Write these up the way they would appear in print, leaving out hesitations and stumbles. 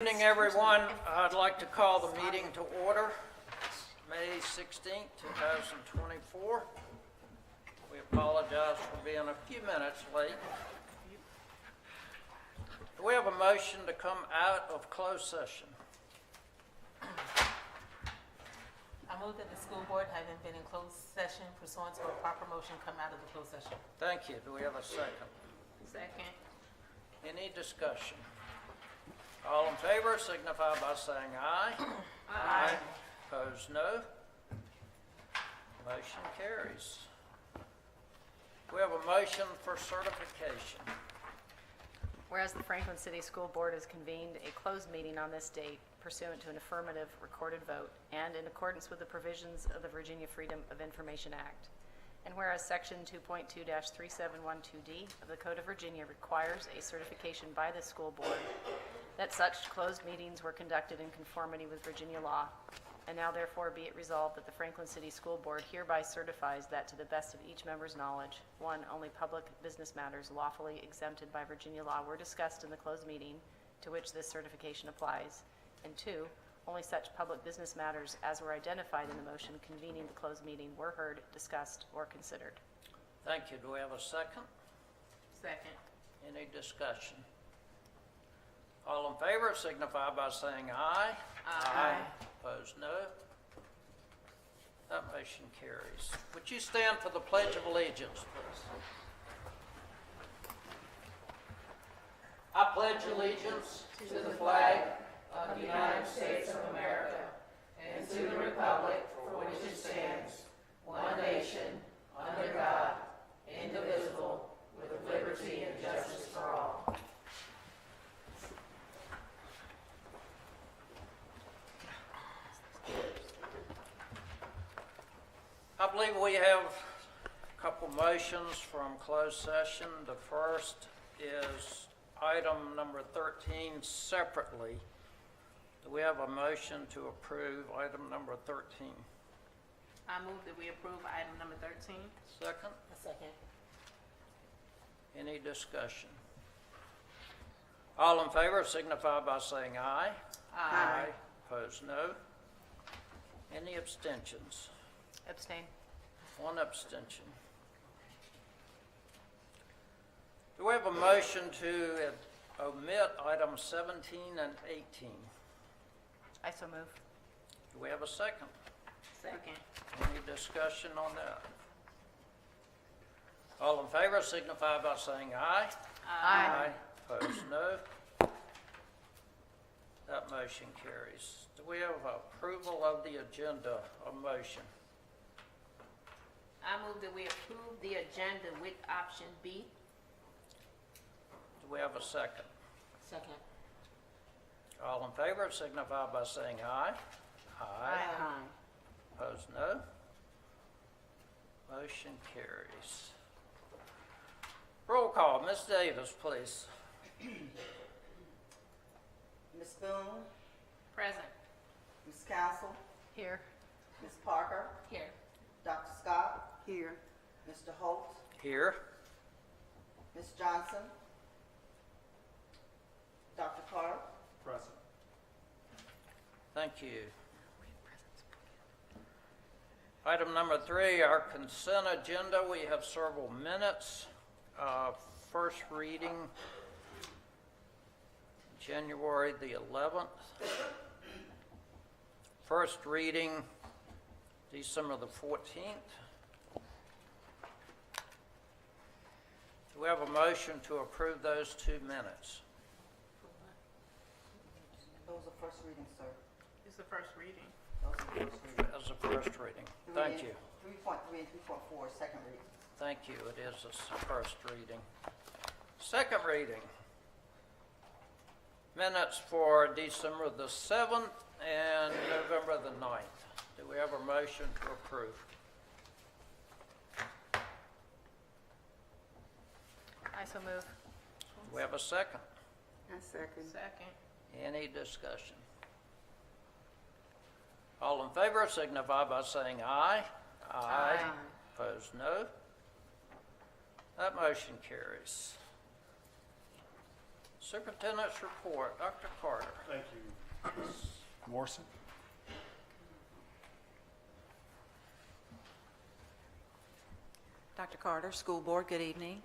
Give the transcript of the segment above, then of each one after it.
Good evening, everyone. I'd like to call the meeting to order, May 16th, 2024. We apologize for being a few minutes late. Do we have a motion to come out of closed session? I move that the school board, having been in closed session pursuant to a proper motion, come out of the closed session. Thank you. Do we have a second? Second. Any discussion? All in favor signify by saying aye. Aye. Opposed, no. Motion carries. We have a motion for certification. Whereas the Franklin City School Board has convened a closed meeting on this date pursuant to an affirmative recorded vote and in accordance with the provisions of the Virginia Freedom of Information Act. And whereas Section 2.2-3712D of the Code of Virginia requires a certification by the school board that such closed meetings were conducted in conformity with Virginia law, and now therefore be it resolved that the Franklin City School Board hereby certifies that to the best of each member's knowledge, 1, only public business matters lawfully exempted by Virginia law were discussed in the closed meeting to which this certification applies, and 2, only such public business matters as were identified in the motion convening the closed meeting were heard, discussed, or considered. Thank you. Do we have a second? Second. Any discussion? All in favor signify by saying aye. Aye. Opposed, no. That motion carries. Would you stand for the Pledge of Allegiance, please? I pledge allegiance to the flag of the United States of America and to the republic for which it stands, one nation, under God, indivisible, with liberty and justice for all. I believe we have a couple motions from closed session. The first is item number 13 separately. Do we have a motion to approve item number 13? I move that we approve item number 13. Second? Second. Any discussion? All in favor signify by saying aye. Aye. Opposed, no. Any abstentions? Abstain. One abstention. Do we have a motion to omit items 17 and 18? I so move. Do we have a second? Second. Any discussion on that? All in favor signify by saying aye. Aye. Opposed, no. That motion carries. Do we have approval of the agenda, a motion? I move that we approve the agenda with option B. Do we have a second? Second. All in favor signify by saying aye. Opposed, no. Motion carries. Roll call, Ms. Davis, please. Ms. Boone, Present. Ms. Council, Here. Ms. Parker, Here. Dr. Scott. Here. Mr. Holt, Here. Ms. Johnson, Dr. Carter. Present. Thank you. Item number 3, our consent agenda. We have several minutes. First reading, January the 11th. First reading, December the 14th. Do we have a motion to approve those 2 minutes? Those are first readings, sir. It's the first reading. Those are first readings. As a first reading. Thank you. 3.3 and 3.4 is second reading. Thank you. It is a first reading. Second reading. Minutes for December the 7th and November the 9th. Do we have a motion to approve? I so move. Do we have a second? Second. Any discussion? All in favor signify by saying aye. Aye. Opposed, no. That motion carries. Superintendent's report, Dr. Carter. Thank you, Ms. Morrison. Dr. Carter, School Board, good evening.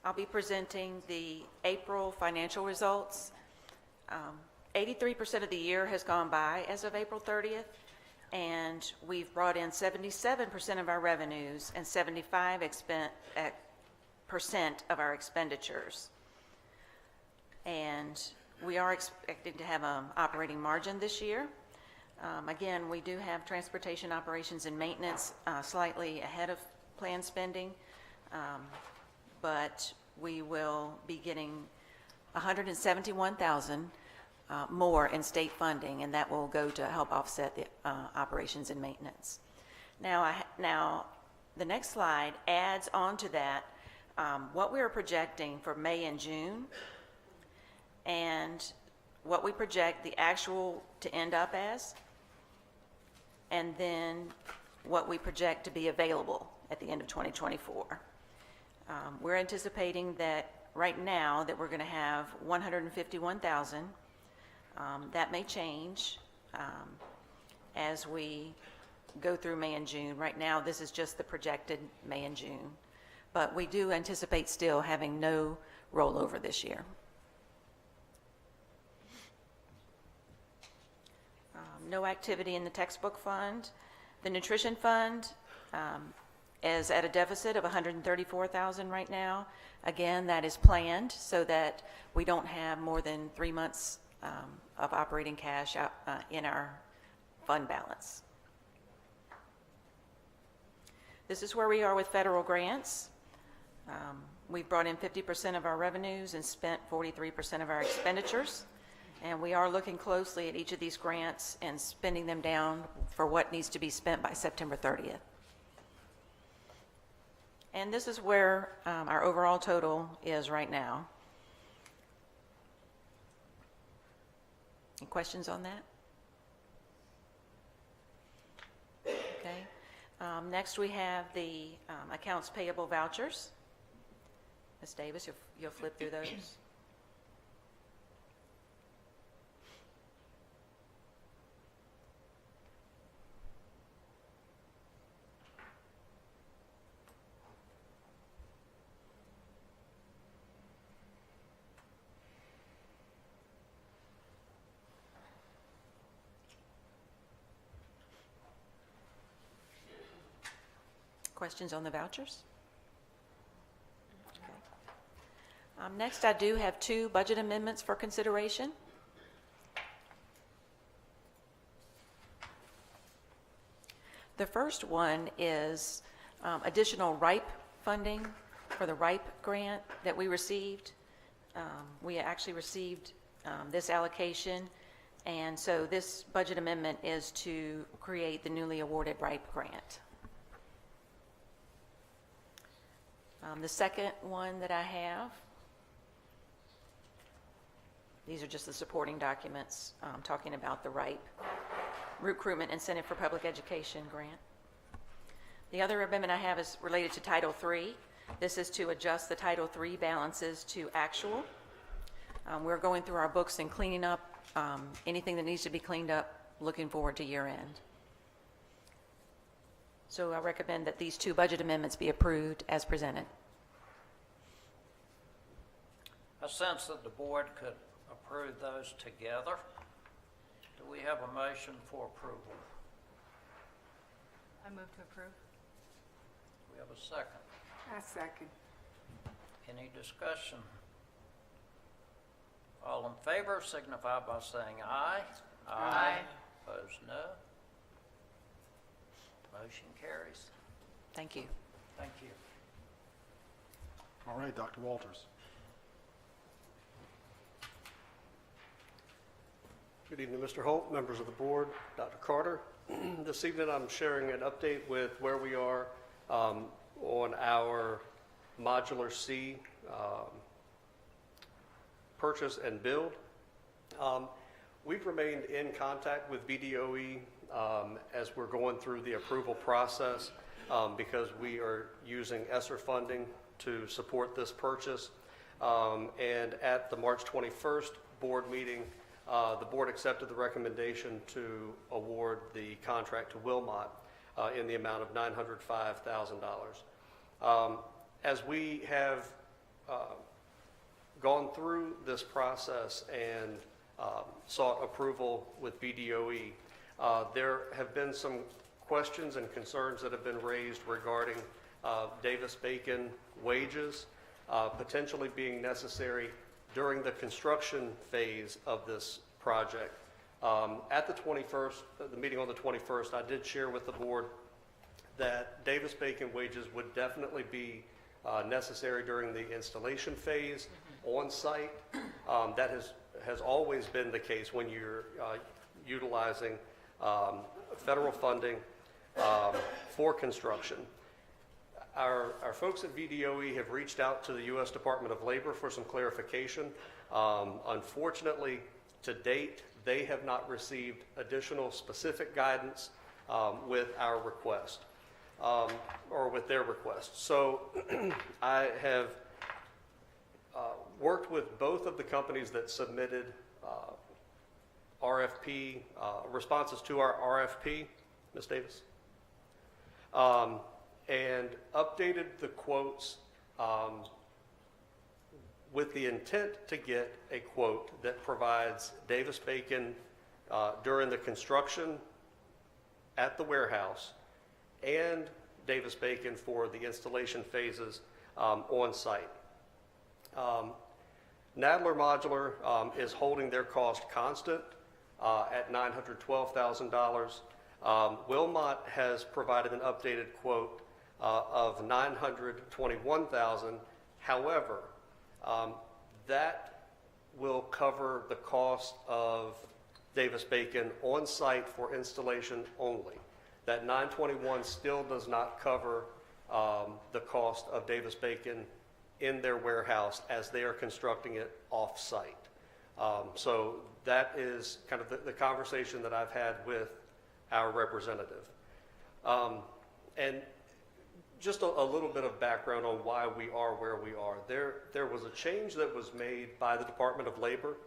I'll be presenting the April financial results. 83% of the year has gone by as of April 30th, and we've brought in 77% of our revenues and 75% of our expenditures. And we are expecting to have an operating margin this year. Again, we do have transportation operations and maintenance slightly ahead of planned spending, but we will be getting $171,000 more in state funding, and that will go to help offset the operations and maintenance. Now, the next slide adds on to that what we are projecting for May and June, and what we project the actual to end up as, and then what we project to be available at the end of 2024. We're anticipating that right now that we're going to have $151,000. That may change as we go through May and June. Right now, this is just the projected May and June, but we do anticipate still having no rollover this year. No activity in the textbook fund. The nutrition fund is at a deficit of $134,000 right now. Again, that is planned so that we don't have more than 3 months of operating cash out, in our fund balance. This is where we are with federal grants. We've brought in 50% of our revenues and spent 43% of our expenditures. And we are looking closely at each of these grants and spending them down for what needs to be spent by September 30th. And this is where our overall total is right now. Any questions on that? Okay. Next we have the accounts payable vouchers. Ms. Davis, you'll flip through those. Questions on the vouchers? Okay. Next, I do have 2 budget amendments for consideration. The first one is additional RIPE funding for the RIPE grant that we received. We actually received this allocation, and so this budget amendment is to create the newly awarded RIPE grant. The second one that I have, these are just the supporting documents talking about the RIPE, Recruitment Incentive for Public Education grant. The other amendment I have is related to Title III. This is to adjust the Title III balances to actual. We're going through our books and cleaning up anything that needs to be cleaned up, looking forward to year end. So I recommend that these 2 budget amendments be approved as presented. I sense that the board could approve those together. Do we have a motion for approval? I move to approve. We have a second. I second. Any discussion? All in favor signify by saying aye. Aye. Opposed, no. Motion carries. Thank you. Thank you. All right, Dr. Walters. Good evening, Mr. Holt, members of the board, Dr. Carter. This evening I'm sharing an update with where we are on our Modular C purchase and build. We've remained in contact with VDOE as we're going through the approval process because we are using ESSER funding to support this purchase. And at the March 21st board meeting, the board accepted the recommendation to award the contract to Wilmot in the amount of $905,000. As we have gone through this process and sought approval with BDOE, there have been some questions and concerns that have been raised regarding Davis-Bacon wages potentially being necessary during the construction phase of this project. At the 21st, the meeting on the 21st, I did share with the board that Davis-Bacon wages would definitely be necessary during the installation phase on site. That has always been the case when you're utilizing federal funding for construction. Our folks at VDOE have reached out to the U.S. Department of Labor for some clarification. Unfortunately, to date, they have not received additional specific guidance with our request, or with their request. So I have worked with both of the companies that submitted RFP, responses to our RFP, Ms. Davis, and updated the quotes with the intent to get a quote that provides Davis-Bacon during the construction at the warehouse and Davis-Bacon for the installation phases on site. Nadler Modular is holding their cost constant at $912,000. Wilmot has provided an updated quote of $921,000. However, that will cover the cost of Davis-Bacon on site for installation only. That $921 still does not cover the cost of Davis-Bacon in their warehouse as they are constructing it off-site. So that is kind of the conversation that I've had with our representative. And just a little bit of background on why we are where we are. There was a change that was made by the Department of Labor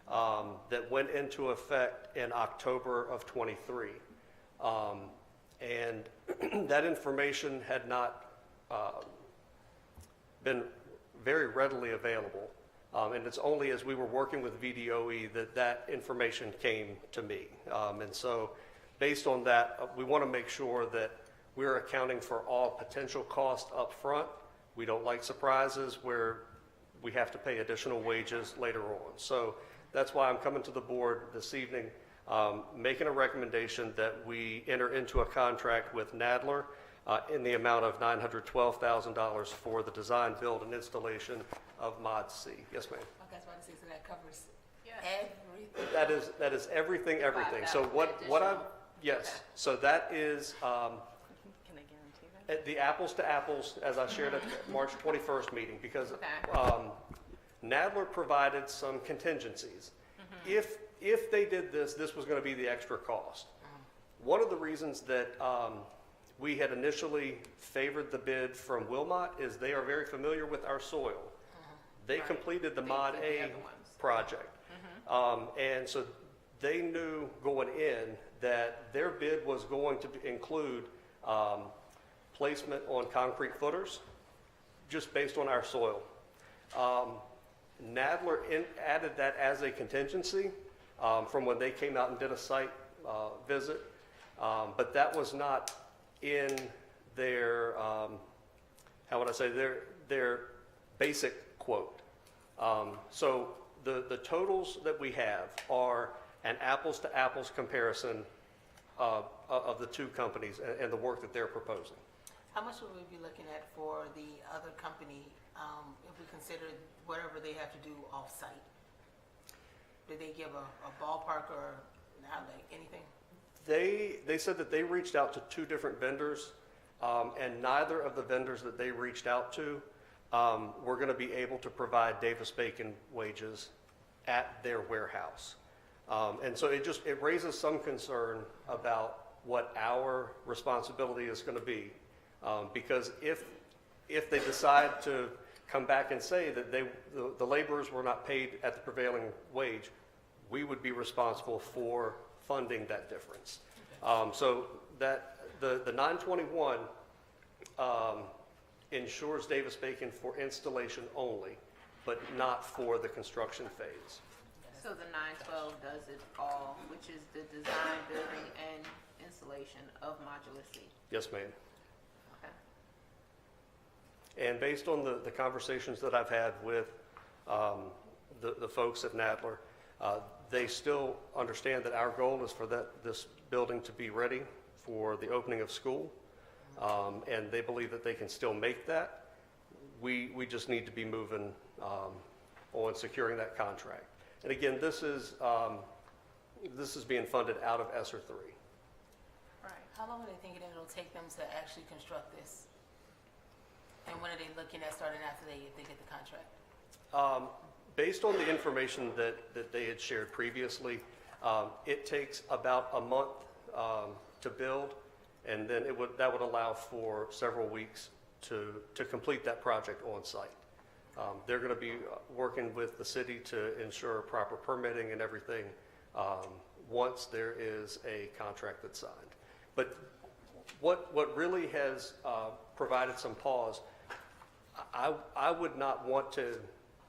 that went into effect in October of '23. And that information had not been very readily available. And it's only as we were working with VDOE that information came to me. And so based on that, we want to make sure that we're accounting for all potential costs up front. We don't like surprises where we have to pay additional wages later on. So that's why I'm coming to the board this evening, making a recommendation that we enter into a contract with Nadler in the amount of $912,000 for the design, build, and installation of Mod C. Yes, ma'am. Okay, that's why I say, so that covers Yeah. everything. That is everything. So what I, yes, so that is Can they guarantee that? the apples to apples, as I shared at the March 21st meeting, because Okay. Nadler provided some contingencies. If they did this was going to be the extra cost. One of the reasons that we had initially favored the bid from Wilmot is they are very familiar with our soil. They Right. completed the They Mod did the A other ones. project. And so they knew going in that their bid was going to include placement on concrete footers, just based on our soil. Nadler added that as a contingency from when they came out and did a site visit, but that was not in their, how would I say, their basic quote. So the totals that we have are an apples-to-apples comparison of the two companies and the work that they're proposing. How much would we be looking at for the other company, if we consider whatever they have to do off-site? Did they give a ballpark or not, like anything? They said that they reached out to two different vendors, and neither of the vendors that they reached out to were going to be able to provide Davis-Bacon wages at their warehouse. And so it raises some concern about what our responsibility is going to be, because if they decide to come back and say that the laborers were not paid at the prevailing wage, we would be responsible for funding that difference. So that the 921 insures Davis-Bacon for installation only, but not for the construction phase. So the 912 does it all, which is the design, building, and installation of Modular C. Yes, ma'am. Okay. And based on the conversations that I've had with the folks at Nadler, they still understand that our goal is for this building to be ready for the opening of school, and they believe that they can still make that. We just need to be moving on securing that contract. And again, this is being funded out of ESSER 3. Right. How long are they thinking it'll take them to actually construct this? And when are they looking at starting after they get the contract? Based on the information that they had shared previously, it takes about a month to build, and then that would allow for several weeks to complete that project on site. They're going to be working with the city to ensure proper permitting and everything once there is a contract that's signed. But what really has provided some pause, I would not want to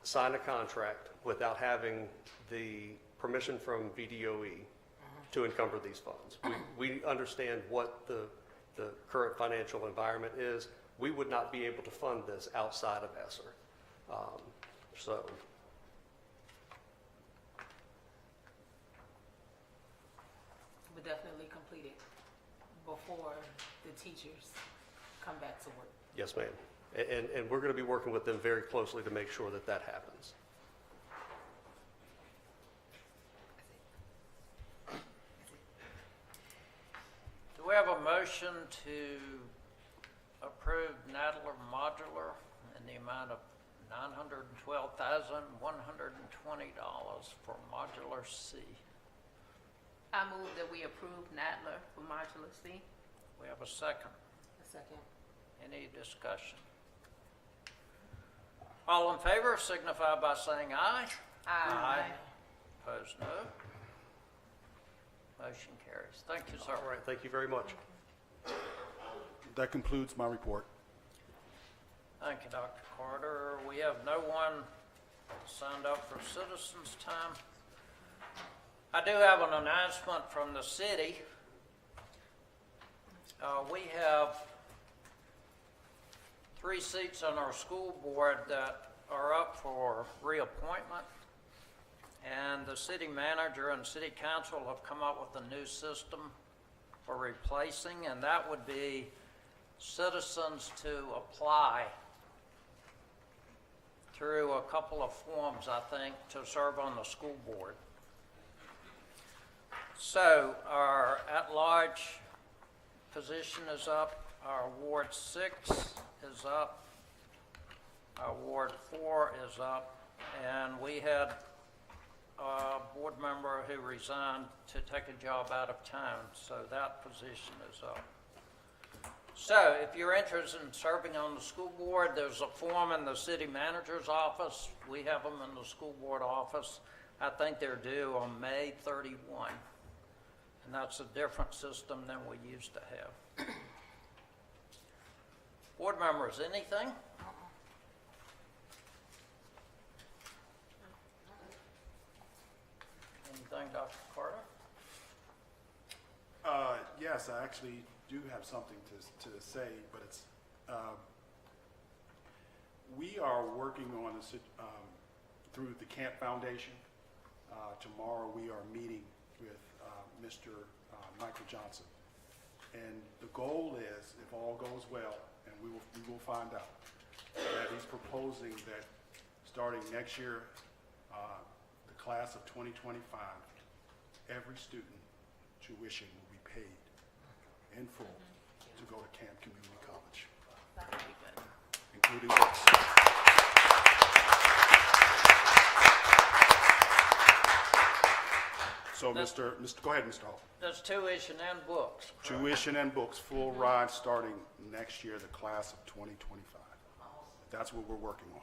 sign a contract without having the permission from VDOE to encumber these funds. We understand what the current financial environment is. We would not be able to fund this outside of ESSER. So But definitely complete it before the teachers come back to work. yes, ma'am. And we're going to be working with them very closely to make sure that that happens. Do we have a motion to approve Nadler Modular in the amount of $912,120 for Modular C? I move that we approve Nadler for Modular C. We have a second. A second. Any discussion? All in favor signify by saying aye. Aye. Opposed, no. Motion carries. Thank you, sir. All right, thank you very much. That concludes my report. Thank you, Dr. Carter. We have no one signed up for citizens' time. I do have an announcement from the city. We have 3 seats on our school board that are up for reappointment. And the city manager and city council have come up with a new system for replacing, and that would be citizens to apply through a couple of forms, I think, to serve on the school board. So our at-large position is up, our Ward 6 is up, our Ward 4 is up, and we had a board member who resigned to take a job out of town, so that position is up. So if you're interested in serving on the school board, there's a form in the city manager's office. We have them in the school board office. I think they're due on May 31. And that's a different system than we used to have. Board members, anything? Anything, Dr. Carter? Yes, I actually do have something to say, but it's, we are working on through the Camp Foundation. Tomorrow we are meeting with Mr. Michael Johnson. And the goal is, if all goes well, and we will find out, that he's proposing that starting next year, the class of 2025, every student tuition will be paid in full to go to Camp Community College, That would be good. including books. So, go ahead, Mr. Hall. That's tuition and books. correct? Tuition and books, full ride starting next year, the class of 2025. that's what we're working on.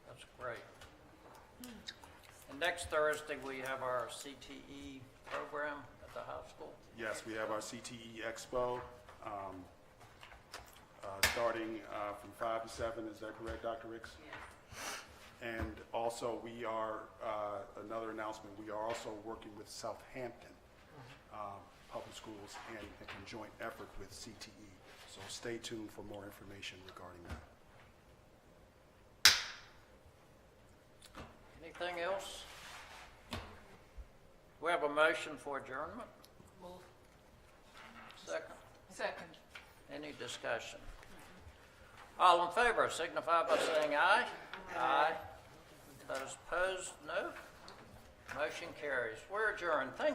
That's great. And next Thursday, we have our CTE program at the high school. Yes, we have our CTE Expo, starting from 5 to 7, is that correct, Dr. Ricks? And also, we are, another announcement, we are also working with Southampton Public Schools in a conjoint effort with CTE. So stay tuned for more information regarding that. Anything else? We have a motion for adjournment. Move. Second. Second. Any discussion? All in favor signify by saying aye. Aye. Those opposed, no. Motion carries. We're adjourned. Thank you.